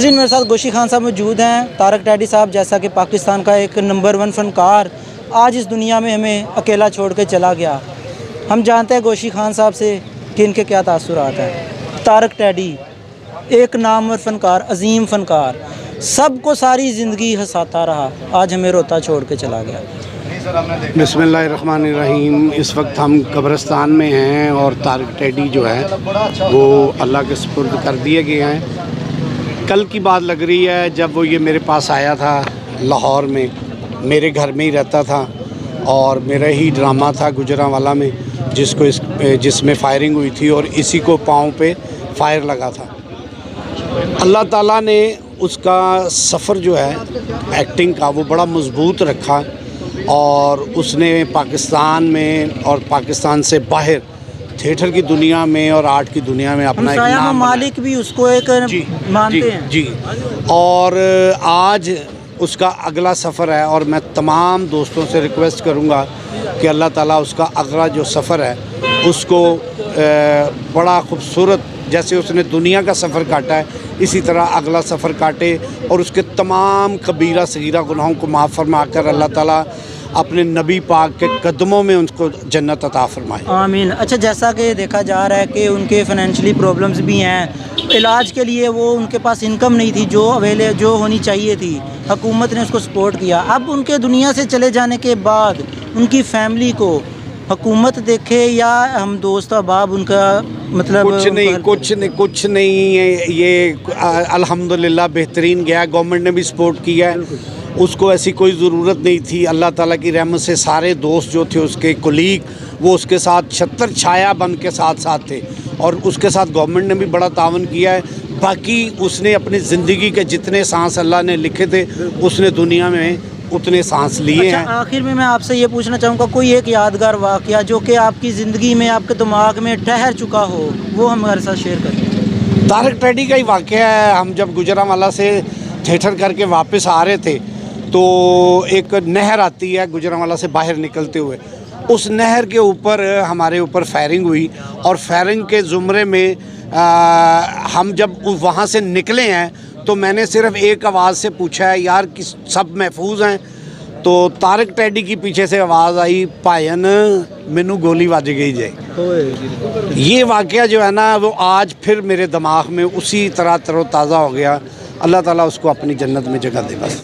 ناظرین میرے ساتھ گوشی خان صاحب موجود ہیں. طارق ٹیڈی صاحب جیسا کہ پاکستان کا ایک نمبر 1 فنکار آج اس دنیا میں ہمیں اکیلا چھوڑ کے چلا گیا. ہم جانتے ہیں گوشی خان صاحب سے کہ ان کے کیا تاثرات ہیں. طارق ٹیڈی ایک نامور فنکار، عظیم فنکار، سب کو ساری زندگی ہنساتا رہا، آج ہمیں روتا چھوڑ کے چلا گیا. بسم اللہ الرحمن الرحیم. اس وقت ہم قبرستان میں ہیں اور طارق ٹیڈی جو ہے وہ اللہ کے سپرد کر دیے گئے ہیں. کل کی بات لگ رہی ہے جب وہ یہ میرے پاس آیا تھا لاہور میں، میرے گھر میں ہی رہتا تھا اور میرا ہی ڈرامہ تھا گجرانوالہ میں جس میں فائرنگ ہوئی تھی اور اسی کو پاؤں پہ فائر لگا تھا. اللہ تعالیٰ نے اس کا سفر جو ہے ایکٹنگ کا وہ بڑا مضبوط رکھا اور اس نے پاکستان میں اور پاکستان سے باہر تھیٹر کی دنیا میں اور آرٹ کی دنیا میں اپنا ایک نام ممالک بھی اس کو ایک مانتے ہیں. جی اور آج اس کا اگلا سفر ہے اور میں تمام دوستوں سے ریکویسٹ کروں گا کہ اللہ تعالیٰ اس کا اگلا جو سفر ہے اس کو بڑا خوبصورت، جیسے اس نے دنیا کا سفر کاٹا ہے اسی طرح اگلا سفر کاٹے اور اس کے تمام کبیرہ صغیرہ گناہوں کو معاف فرما کر اللہ تعالیٰ اپنے نبی پاک کے قدموں میں ان کو جنت عطا فرمائے. آمین. اچھا، جیسا کہ دیکھا جا رہا ہے کہ ان کے فائنینشلی پرابلمز بھی ہیں، علاج کے لیے وہ ان کے پاس انکم نہیں تھی جو ہونی چاہیے تھی. حکومت نے اس کو سپورٹ کیا. اب ان کے دنیا سے چلے جانے کے بعد ان کی فیملی کو حکومت دیکھے یا ہم دوست احباب ان کا مطلب کچھ نہیں ہے. یہ الحمدللہ بہترین گیا. گورنمنٹ نے بھی سپورٹ کیا ہے، اس کو ایسی کوئی ضرورت نہیں تھی. اللہ تعالیٰ کی رحمت سے سارے دوست جو تھے اس کے کولیگ وہ اس کے ساتھ چھتر چھایا بن کے ساتھ تھے اور اس کے ساتھ گورنمنٹ نے بھی بڑا تعاون کیا ہے. باقی اس نے اپنی زندگی کے جتنے سانس اللہ نے لکھے تھے اس نے دنیا میں اتنے سانس لیے ہیں. آخر میں آپ سے یہ پوچھنا چاہوں گا کوئی ایک یادگار واقعہ جو کہ آپ کی زندگی میں آپ کے دماغ میں ٹھہر چکا ہو وہ ہمارے ساتھ شیئر کریں. طارق ٹیڈی کا ہی واقعہ ہے. ہم جب گجرانوالہ سے تھیٹر کر کے واپس آ رہے تھے تو ایک نہر آتی ہے گجرانوالہ سے باہر نکلتے ہوئے، اس نہر کے اوپر ہمارے اوپر فائرنگ ہوئی اور فائرنگ کے زمرے میں ہم جب وہاں سے نکلے ہیں تو میں نے صرف ایک آواز سے پوچھا ہے یار سب محفوظ ہیں؟ تو طارق ٹیڈی کی پیچھے سے آواز آئی، پائن مینو گولی وج گئی جائے. یہ واقعہ جو ہے نا وہ آج پھر میرے دماغ میں اسی طرح تر و تازہ ہو گیا. اللہ تعالیٰ اس کو اپنی جنت میں جگہ دے بس.